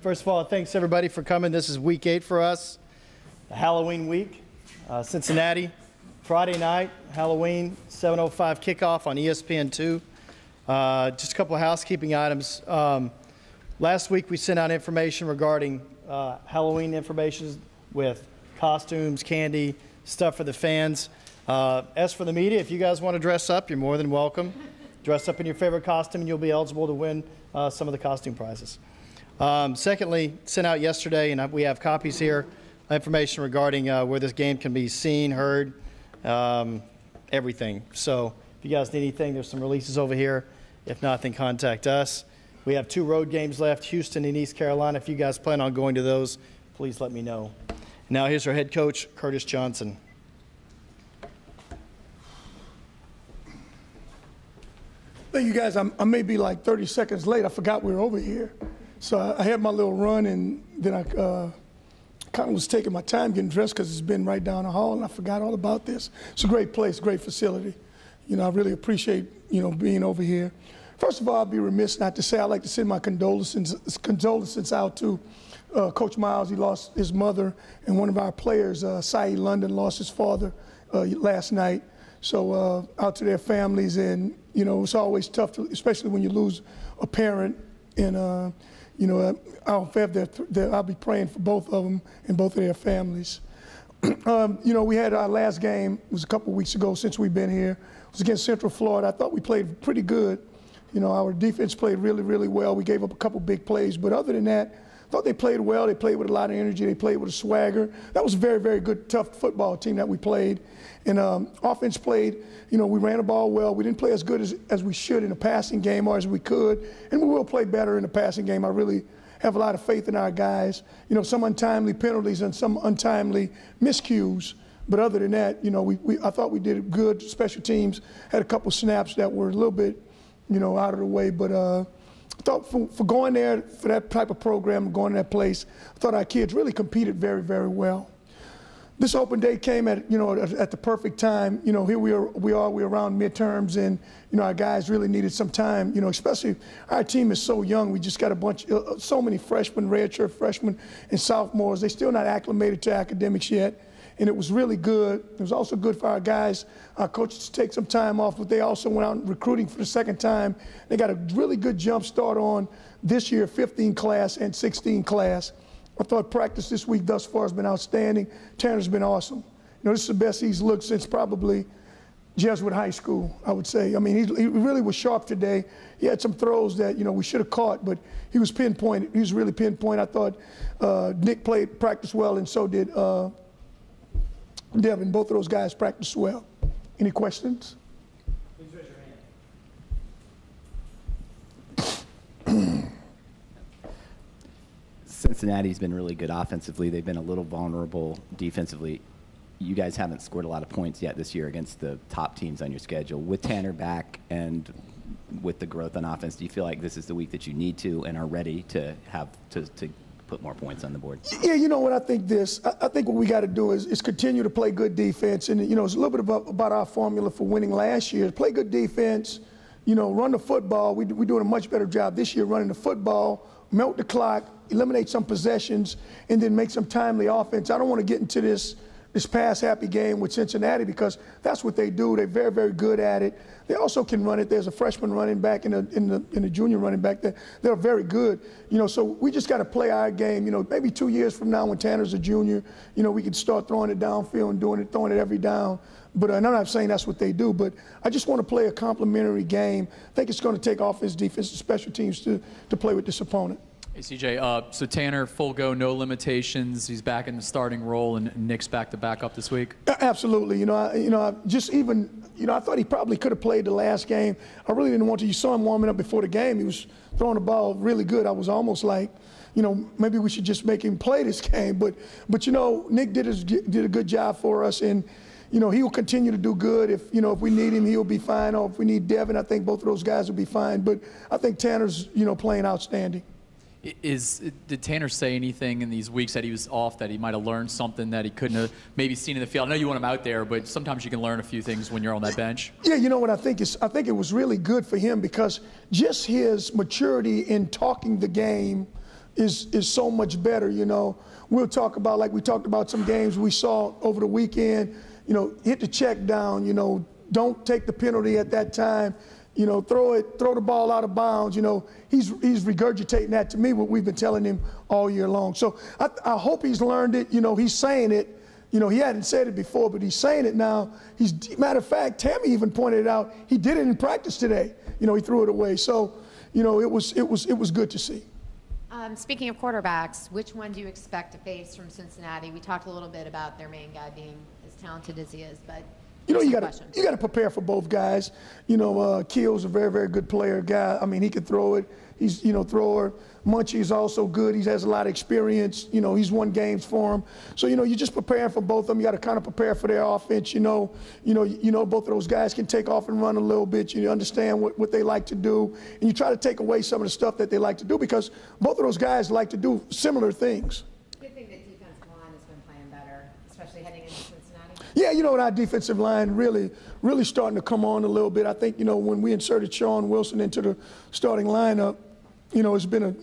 First of all, thanks everybody for coming. This is week 8 for us, the Halloween week. Cincinnati, Friday night, Halloween, 7:05 kickoff on ESPN2. Just a couple of housekeeping items. Last week we sent out information regarding Halloween information with costumes, candy, stuff for the fans. As for the media, if you guys want to dress up, you're more than welcome. Dress up in your favorite costume and you'll be eligible to win some of the costume prizes. Secondly, sent out yesterday, and we have copies here, information regarding where this game can be seen, heard, everything. So if you guys need anything, there's some releases over here. If not, then contact us. We have 2 road games left, Houston and East Carolina. If you guys plan on going to those, please let me know. Now here's our head coach, Curtis Johnson. Thank you, guys. I may be like 30 seconds late. I forgot we were over here. So I had my little run, and then I kind of was taking my time getting dressed because it's been right down the hall, and I forgot all about this. It's a great place, great facility. You know, I really appreciate, being over here. First of all, I'd be remiss not to say I'd like to send my condolences out to Coach Miles. He lost his mother, and one of our players, Saeed London, lost his father last night. So out to their families, and, it's always tough, especially when you lose a parent. And, I'll be praying for both of them and both of their families. We had our last game, it was a couple weeks ago since we've been here. It was against Central Florida. I thought we played pretty good. Our defense played really, really well. We gave up a couple big plays, but other than that, I thought they played well. They played with a lot of energy. They played with a swagger. That was a very, very good, tough football team that we played. And offense played, we ran the ball well. We didn't play as good as we should in the passing game or as we could, and we will play better in the passing game. I really have a lot of faith in our guys. Some untimely penalties and some untimely miscues. But other than that, I thought we did good. Special teams had a couple snaps that were a little bit, out of the way. But I thought for going there, for that type of program, going to that place, I thought our kids really competed very, very well. This open day came at the perfect time. Here we're around midterms, and our guys really needed some time. Especially our team is so young. We just got a bunch, so many freshmen, redshirt freshmen, and sophomores. They're still not acclimated to academics yet, and it was really good. It was also good for our guys, our coaches, to take some time off, but they also went out recruiting for the second time. They got a really good jump start on this year, 15 class and 16 class. I thought practice this week thus far has been outstanding. Tanner's been awesome. This is the best he's looked since probably Jesuit High School, I would say. I mean, he really was sharp today. He had some throws that, we should have caught, but he was pinpointed. He was really pinpoint. I thought Nick practiced well, and so did Devin. Both of those guys practiced well. Any questions? Please raise your hand. Cincinnati's been really good offensively. They've been a little vulnerable defensively. You guys haven't scored a lot of points yet this year against the top teams on your schedule. With Tanner back and with the growth on offense, do you feel like this is the week that you need to and are ready to have to put more points on the board? Yeah, I think I think what we got to do is continue to play good defense. And, it's a little bit about our formula for winning last year. Play good defense, run the football. We're doing a much better job this year running the football, milk the clock, eliminate some possessions, and then make some timely offense. I don't want to get into this pass-happy game with Cincinnati because that's what they do. They're very, very good at it. They also can run it. There's a freshman running back and a junior running back. They're very good. So we just got to play our game. Maybe 2 years from now when Tanner's a junior, we can start throwing it downfield and throwing it every down. But I'm not saying that's what they do, but I just want to play a complementary game. I think it's going to take offense, defense, and special teams to play with this opponent. Hey, CJ, so Tanner, full go, no limitations. He's back in the starting role, and Nick's back to back up this week? Absolutely. I thought he probably could have played the last game. I really didn't want to. You saw him warming up before the game. He was throwing the ball really good. I was almost like, maybe we should just make him play this game. But Nick did a good job for us, and he will continue to do good. If we need him, he'll be fine. Or if we need Devin, I think both of those guys will be fine. But I think Tanner's, playing outstanding. Did Tanner say anything in these weeks that he was off that he might have learned something that he couldn't have maybe seen in the field? I know you want him out there, but sometimes you can learn a few things when you're on that bench. Yeah, what I think it was really good for him because just his maturity in talking the game is so much better. You know, we'll talk about, like we talked about some games we saw over the weekend. You know, hit the check down. You know, don't take the penalty at that time. You know, throw the ball out of bounds. You know, he's regurgitating that to me, what we've been telling him all year long. So I hope he's learned it. You know, he's saying it. You know, he hadn't said it before, but he's saying it now. Matter of fact, Tammy even pointed it out. He did it in practice today. You know, he threw it away. So, you know, it was good to see. Speaking of quarterbacks, which one do you expect to face from Cincinnati? We talked a little bit about their main guy being as talented as he is, but you know, you got to prepare for both guys. You know, Keel's a very, very good player guy. I mean, he can throw it. He's, you know, thrower. Munchie is also good. He has a lot of experience. You know, he's won games for him. So, you know, you're just preparing for both of them. You got to kind of prepare for their offense. You know, both of those guys can take off and run a little bit. You understand what they like to do, and you try to take away some of the stuff that they like to do, because both of those guys like to do similar things. Good thing that defensive line has been playing better, especially heading into Cincinnati. Yeah, you know, our defensive line really starting to come on a little bit. I think, you know, when we inserted Sean Wilson into the starting lineup, you know, it's been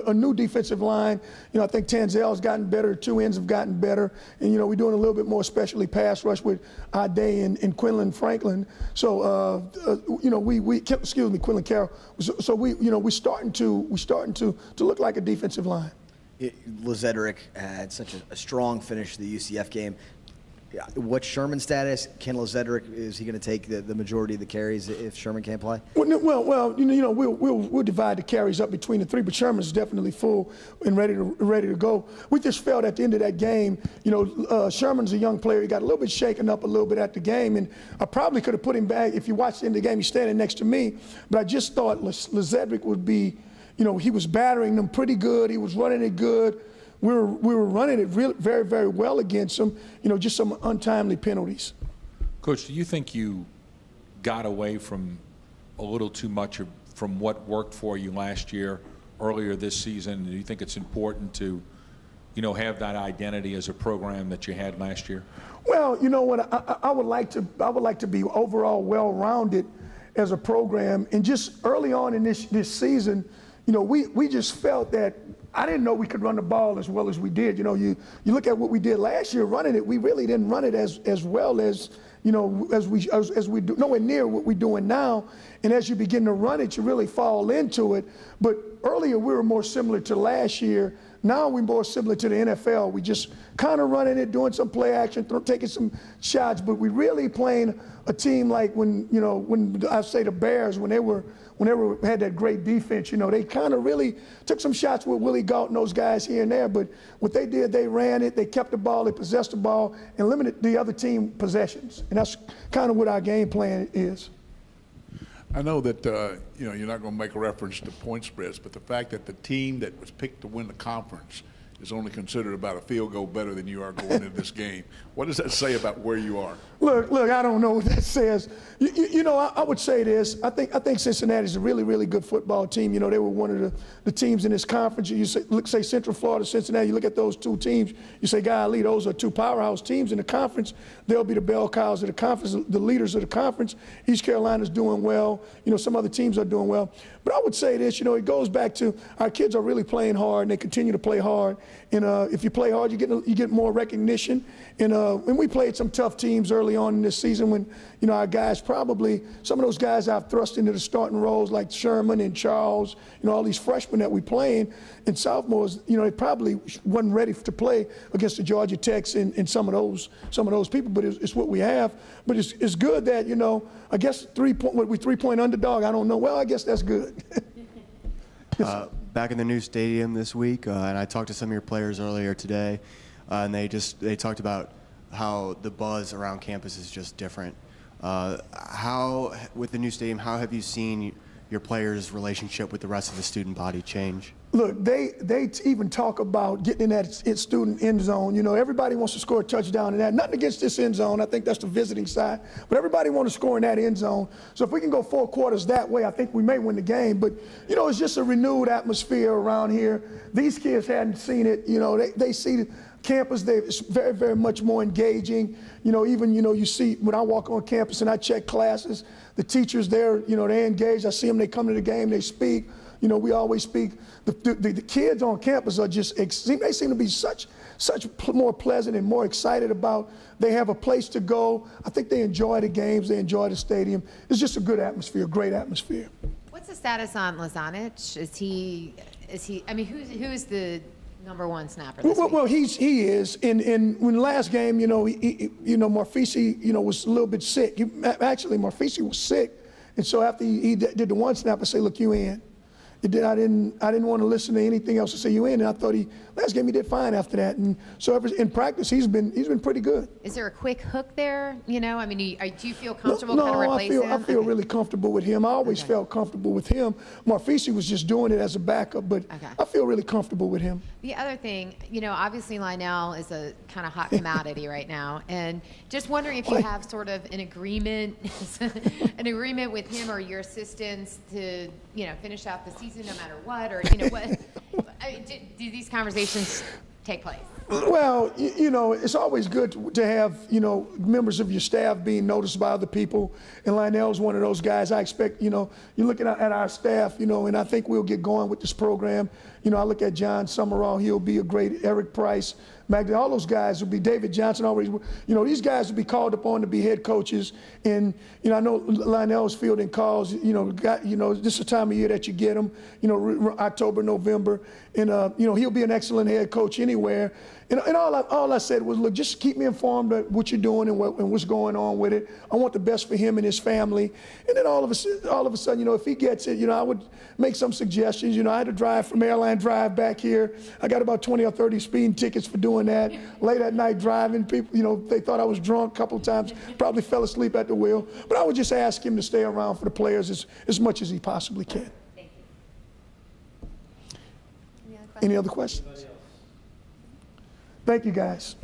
a new defensive line. You know, I think Tanzel's gotten better. Two ends have gotten better. And, you know, we're doing a little bit more, especially pass rush with Ade and Quinlan Franklin. So, you know, Quinlan Carroll. So we're starting to look like a defensive line. Lezedrick had such a strong finish to the UCF game. What's Sherman's status? Ken Lezedrick, is he going to take the majority of the carries if Sherman can't play? Well, you know, we'll divide the carries up between the three, but Sherman's definitely full and ready to go. We just felt at the end of that game, you know, Sherman's a young player. He got a little bit shaken up a little bit at the game, and I probably could have put him back. If you watched the end of the game, he's standing next to me, but I just thought Lezedrick would be, you know, he was battering them pretty good. He was running it good. We were running it very, very well against them, you know, just some untimely penalties. Coach, do you think you got away from a little too much from what worked for you last year, earlier this season? Do you think it's important to, you know, have that identity as a program that you had last year? Well, you know what, I would like to be overall well-rounded as a program, and just early on in this season, you know, we just felt that I didn't know we could run the ball as well as we did. You know, you look at what we did last year running it, we really didn't run it as well as, you know, as we do, nowhere near what we're doing now. And as you begin to run it, you really fall into it. But earlier we were more similar to last year. Now we're more similar to the NFL. We just kind of running it, doing some play action, taking some shots, but we really playing a team like when I say the Bears, when they had that great defense, you know, they kind of really took some shots with Willie Gault and those guys here and there, but what they did, they ran it, they kept the ball, they possessed the ball, and limited the other team possessions. And that's kind of what our game plan is. I know that you know, you're not going to make a reference to point spreads, but the fact that the team that was picked to win the conference is only considered about a field goal better than you are going into this game. What does that say about where you are? Look, I don't know what that says. You know, I would say this. I think Cincinnati's a really, really good football team. You know, they were one of the teams in this conference. You say Central Florida, Cincinnati, you look at those two teams, you say, golly, those are two powerhouse teams in the conference. They'll be the bell cows of the conference, the leaders of the conference. East Carolina's doing well. You know, some other teams are doing well. But I would say this, you know, it goes back to our kids are really playing hard, and they continue to play hard. And if you play hard, you get more recognition. And we played some tough teams early on in this season when, you know, our guys probably, some of those guys I've thrust into the starting roles like Sherman and Charles, you know, all these freshmen that we playing and sophomores, you know, they probably wasn't ready to play against the Georgia Techs and some of those people, but it's what we have. But it's good that, you know, I guess 3-point underdog, I don't know. Well, I guess that's good. Back in the new stadium this week, and I talked to some of your players earlier today, and they talked about how the buzz around campus is just different. How, with the new stadium, how have you seen your players' relationship with the rest of the student body change? Look, they even talk about getting in that student end zone. You know, everybody wants to score a touchdown in that. Nothing against this end zone. I think that's the visiting side. But everybody wants to score in that end zone. So if we can go 4 quarters that way, I think we may win the game. But, you know, it's just a renewed atmosphere around here. These kids hadn't seen it. You know, they see the campus. It's very, very much more engaging. You know, even, you know, you see when I walk on campus and I check classes, the teachers there, you know, they engage. I see them, they come to the game, they speak. You know, we always speak, the kids on campus are just, they seem to be such more pleasant and more excited about, they have a place to go. I think they enjoy the games, they enjoy the stadium. It's just a good atmosphere, great atmosphere. What's the status on Lazanic? I mean, who's the #1 snapper this week? Well, he is. In the last game, you know, Marfisi, you know, was a little bit sick. Actually, Marfisi was sick, and so after he did the one snap, I say, look, you in. I didn't want to listen to anything else to say you in, and I thought last game he did fine after that, and so in practice he's been pretty good. Is there a quick hook there? You know, I mean, do you feel comfortable kind of replacing him? I feel really comfortable with him. I always felt comfortable with him. Marfisi was just doing it as a backup, but I feel really comfortable with him. The other thing, you know, obviously Lionel is a kind of hot commodity right now, and just wondering if you have sort of an agreement with him or your assistants to, you know, finish out the season no matter what, or, you know, what, I mean, do these conversations take place? Well, you know, it's always good to have, you know, members of your staff being noticed by other people, and Lionel's one of those guys. I expect, you know, you're looking at our staff, you know, and I think we'll get going with this program. You know, I look at John Summerall, he'll be a great, Eric Price, Magda, all those guys will be, David Johnson always, you know, these guys will be called upon to be head coaches. And, you know, I know Lionel's fielding calls, you know, this is the time of year that you get them, you know, October, November. And, you know, he'll be an excellent head coach anywhere. And all I said was, look, just keep me informed of what you're doing and what's going on with it. I want the best for him and his family. And then all of a sudden, you know, if he gets it, you know, I would make some suggestions. You know, I had to drive from Airline Drive back here. I got about 20 or 30 speeding tickets for doing that. Late at night driving, people, you know, they thought I was drunk a couple of times, probably fell asleep at the wheel. But I would just ask him to stay around for the players as much as he possibly can. Thank you. Any other questions? Thank you, guys.